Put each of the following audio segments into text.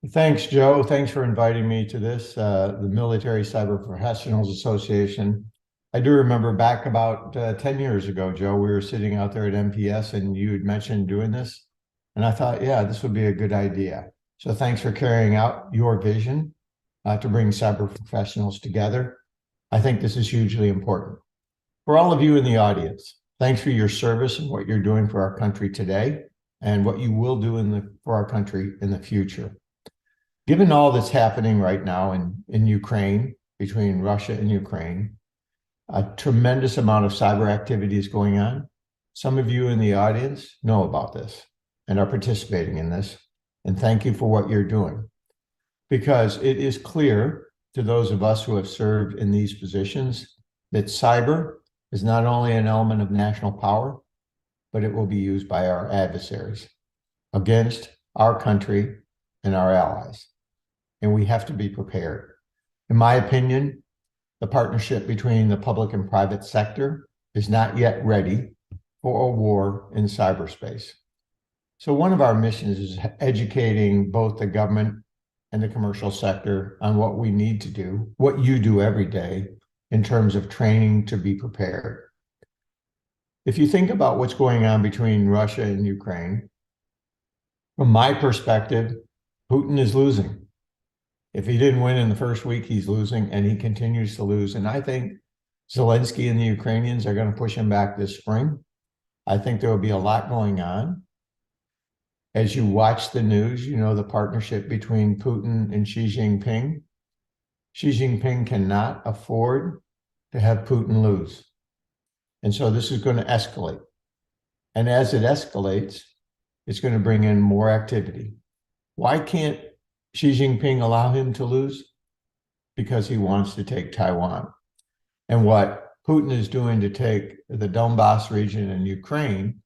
Thanks, Joe. Thanks for inviting me to this, the Military Cyber Professionals Association. I do remember back about 10 years ago, Joe, we were sitting out there at MPS and you had mentioned doing this. And I thought, yeah, this would be a good idea. So thanks for carrying out your vision to bring cyber professionals together. I think this is hugely important. For all of you in the audience, thanks for your service and what you're doing for our country today and what you will do for our country in the future. Given all that's happening right now in Ukraine, between Russia and Ukraine, a tremendous amount of cyber activity is going on. Some of you in the audience know about this and are participating in this. And thank you for what you're doing. Because it is clear to those of us who have served in these positions that cyber is not only an element of national power, but it will be used by our adversaries against our country and our allies. And we have to be prepared. In my opinion, the partnership between the public and private sector is not yet ready for a war in cyberspace. So one of our missions is educating both the government and the commercial sector on what we need to do, what you do every day in terms of training to be prepared. If you think about what's going on between Russia and Ukraine, from my perspective, Putin is losing. If he didn't win in the first week, he's losing, and he continues to lose. And I think Zelensky and the Ukrainians are going to push him back this spring. I think there will be a lot going on. As you watch the news, you know the partnership between Putin and Xi Jinping. Xi Jinping cannot afford to have Putin lose. And so this is going to escalate. And as it escalates, it's going to bring in more activity. Why can't Xi Jinping allow him to lose? Because he wants to take Taiwan. And what Putin is doing to take the Donbass region in Ukraine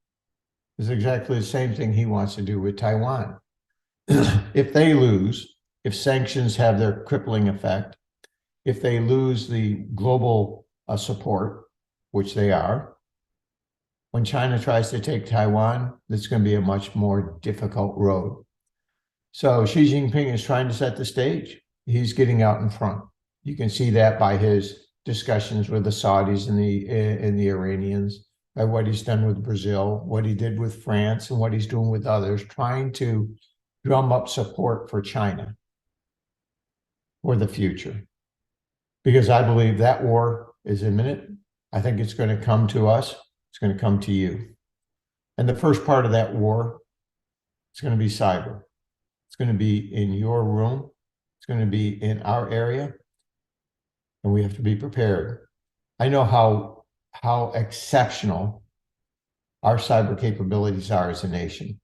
is exactly the same thing he wants to do with Taiwan. If they lose, if sanctions have their crippling effect, if they lose the global support, which they are, when China tries to take Taiwan, it's going to be a much more difficult road. So Xi Jinping is trying to set the stage. He's getting out in front. You can see that by his discussions with the Saudis and the Iranians, by what he's done with Brazil, what he did with France, and what he's doing with others, trying to drum up support for China for the future. Because I believe that war is imminent. I think it's going to come to us. It's going to come to you. And the first part of that war is going to be cyber. It's going to be in your room. It's going to be in our area. And we have to be prepared. I know how exceptional our cyber capabilities are as a nation.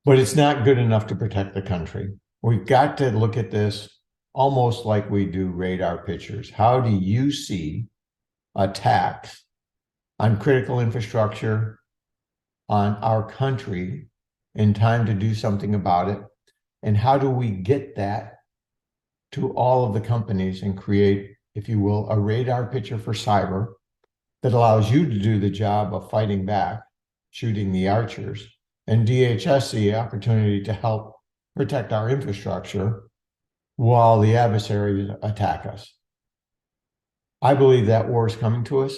But it's not good enough to protect the country. We've got to look at this almost like we do radar pictures. How do you see attacks on critical infrastructure, on our country, in time to do something about it? And how do we get that to all of the companies and create, if you will, a radar picture for cyber that allows you to do the job of fighting back, shooting the archers, and DHS the opportunity to help protect our infrastructure while the adversaries attack us. I believe that war is coming to us.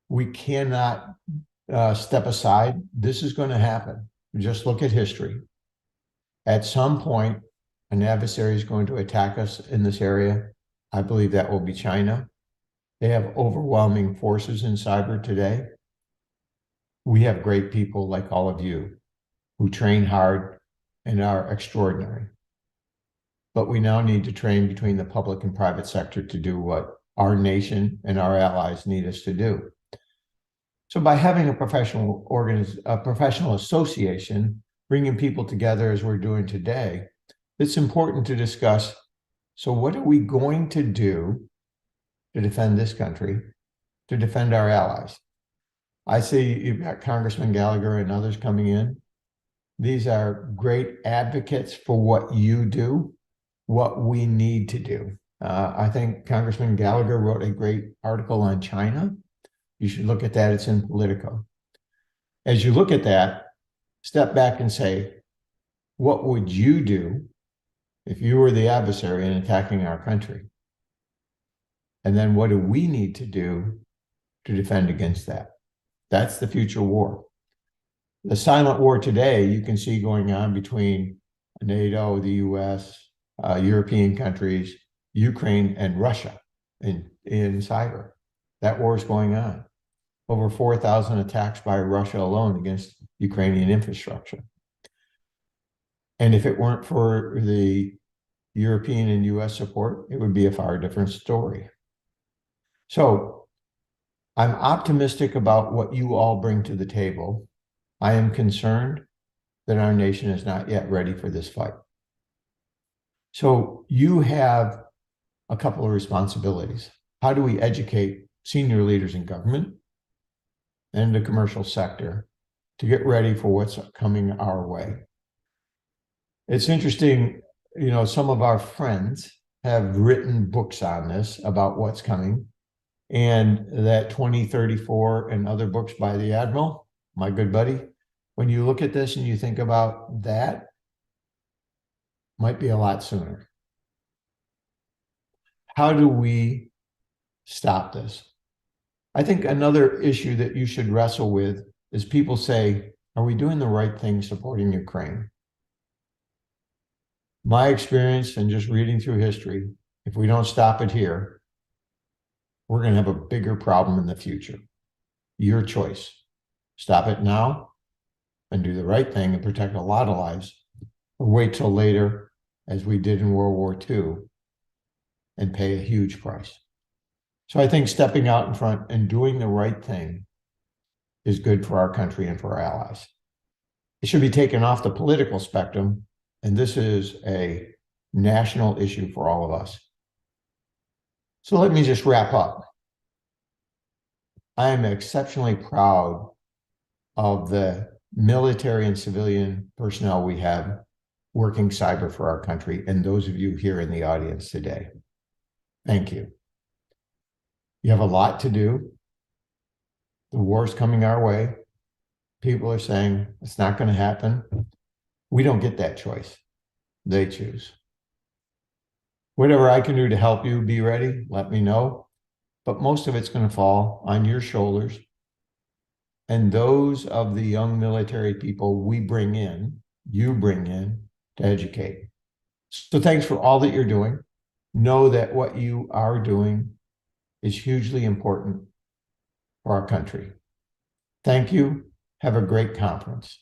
We cannot step aside. This is going to happen. Just look at history. At some point, an adversary is going to attack us in this area. I believe that will be China. They have overwhelming forces in cyber today. We have great people like all of you who train hard and are extraordinary. But we now need to train between the public and private sector to do what our nation and our allies need us to do. So by having a professional association, bringing people together as we're doing today, it's important to discuss, so what are we going to do to defend this country, to defend our allies? I see you've got Congressman Gallagher and others coming in. These are great advocates for what you do, what we need to do. I think Congressman Gallagher wrote a great article on China. You should look at that. It's in Politico. As you look at that, step back and say, What would you do if you were the adversary and attacking our country? And then what do we need to do to defend against that? That's the future war. The silent war today, you can see going on between NATO, the US, European countries, Ukraine, and Russia in cyber. That war is going on. Over 4,000 attacks by Russia alone against Ukrainian infrastructure. And if it weren't for the European and US support, it would be a far different story. So I'm optimistic about what you all bring to the table. I am concerned that our nation is not yet ready for this fight. So you have a couple of responsibilities. How do we educate senior leaders in government and the commercial sector to get ready for what's coming our way? It's interesting, you know, some of our friends have written books on this about what's coming, and that 2034 and other books by the Admiral, my good buddy, when you look at this and you think about that, might be a lot sooner. How do we stop this? I think another issue that you should wrestle with is people say, are we doing the right thing supporting Ukraine? My experience and just reading through history, if we don't stop it here, we're going to have a bigger problem in the future. Your choice. Stop it now and do the right thing and protect a lot of lives, or wait till later, as we did in World War II, and pay a huge price. So I think stepping out in front and doing the right thing is good for our country and for our allies. It should be taken off the political spectrum, and this is a national issue for all of us. So let me just wrap up. I am exceptionally proud of the military and civilian personnel we have working cyber for our country, and those of you here in the audience today. Thank you. You have a lot to do. The war's coming our way. People are saying it's not going to happen. We don't get that choice. They choose. Whatever I can do to help you be ready, let me know. But most of it's going to fall on your shoulders and those of the young military people we bring in, you bring in to educate. So thanks for all that you're doing. Know that what you are doing is hugely important for our country. Thank you. Have a great conference.